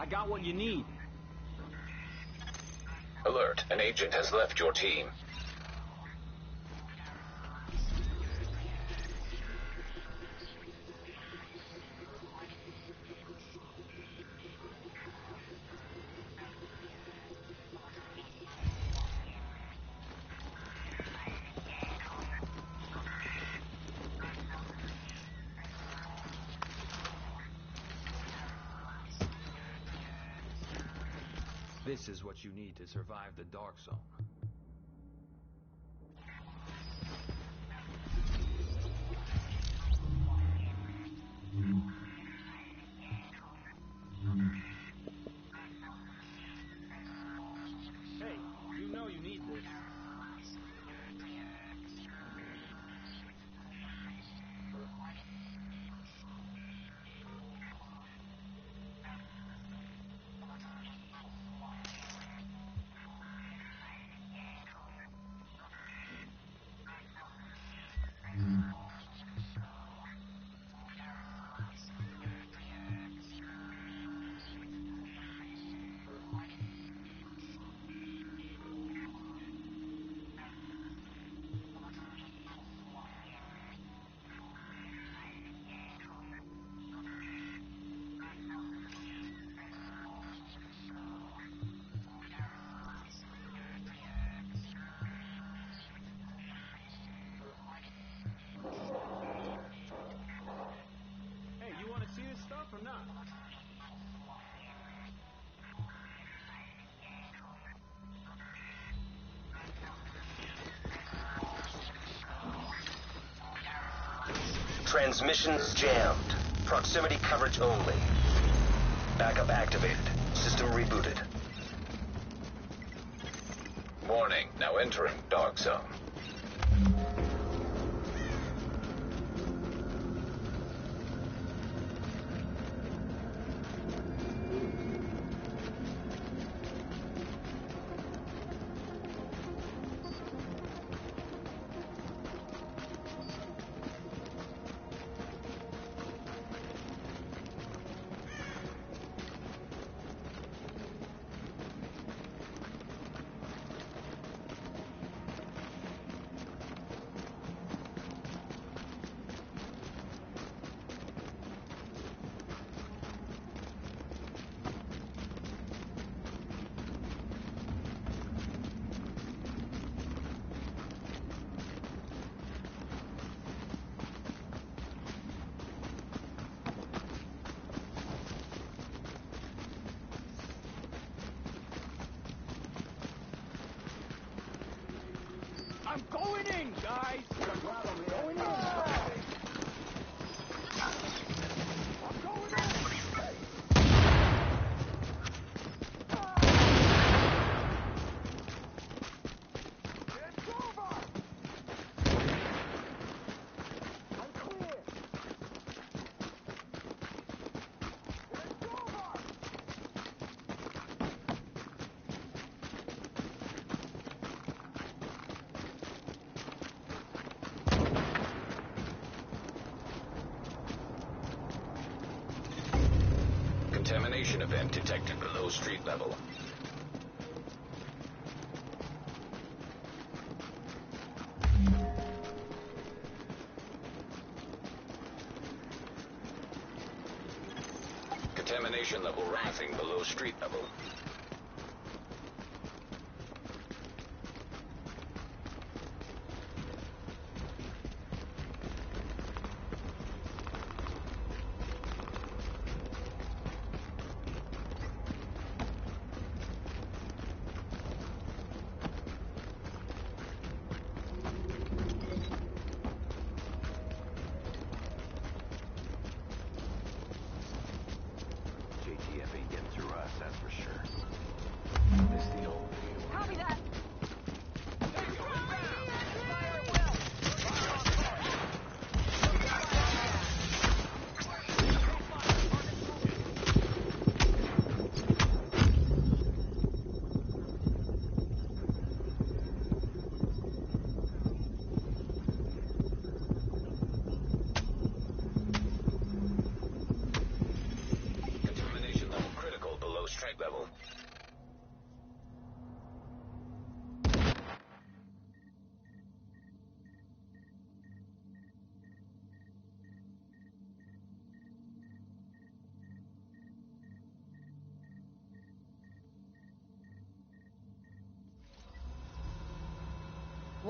[SPEAKER 11] I got what you need.
[SPEAKER 2] Alert, an agent has left your team.
[SPEAKER 17] This is what you need to survive the Dark Zone.
[SPEAKER 11] Hey, you know you need this. Hey, you want to see this stuff or not?
[SPEAKER 2] Transmissions jammed. Proximity coverage only. Backup activated. System rebooted. Warning, now entering Dark Zone.
[SPEAKER 11] I'm going in, guys! Going in! I'm going in! It's over! I'm clear! It's over!
[SPEAKER 2] Contamination event detected below street level. Contamination level rising below street level.
[SPEAKER 17] JTF ain't getting through us, that's for sure.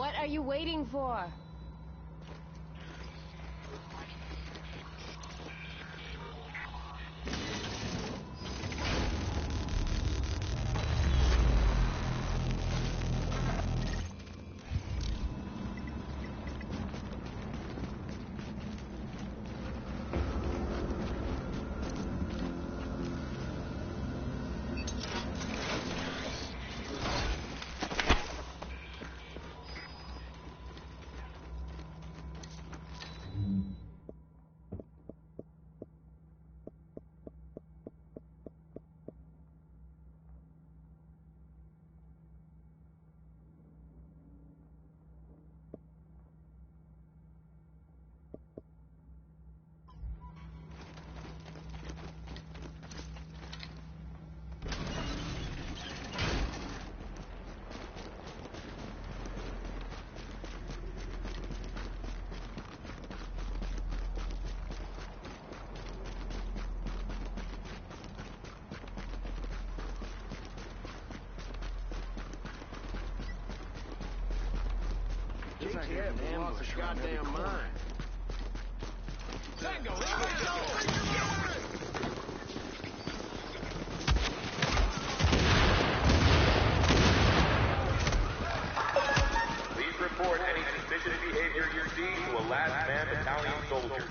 [SPEAKER 18] What are you waiting for?
[SPEAKER 8] JTF lost his goddamn mind. Tango,
[SPEAKER 19] Please report any suspicious behavior you see to a last man battalion soldier.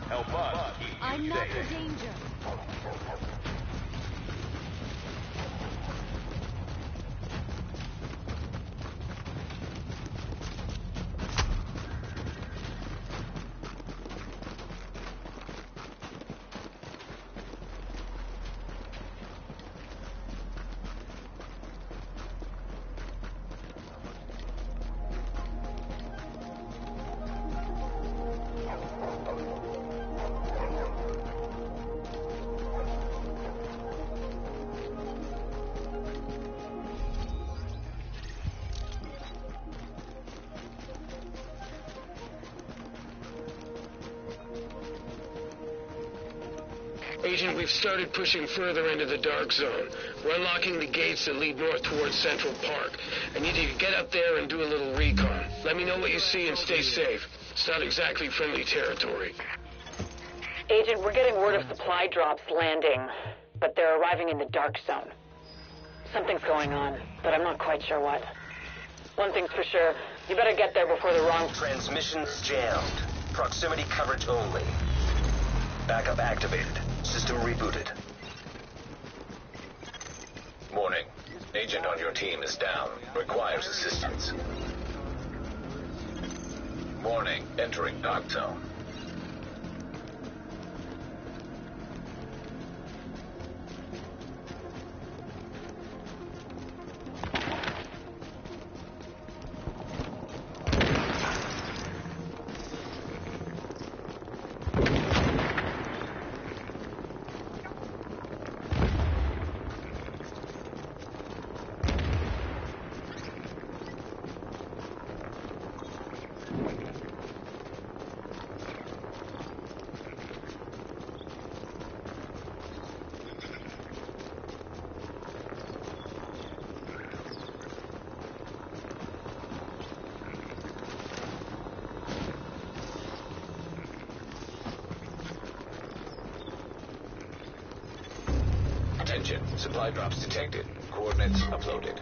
[SPEAKER 19] Help us keep you
[SPEAKER 18] I'm not
[SPEAKER 19] safe.
[SPEAKER 18] the danger.
[SPEAKER 15] Agent, we've started pushing further into the dark zone. We're unlocking the gates that lead north towards Central Park. I need you to get up there and do a little recon. Let me know what you see and stay safe. It's not exactly friendly territory.
[SPEAKER 5] Agent, we're getting word of supply drops landing, but they're arriving in the dark zone. Something's going on, but I'm not quite sure what. One thing's for sure, you better get there before the wrong...
[SPEAKER 2] Transmissions jammed. Proximity coverage only. Backup activated. System rebooted. Warning. Agent on your team is down. Requires assistance. Warning. Entering dark zone. Attention. Supply drops detected. Coordinates uploaded.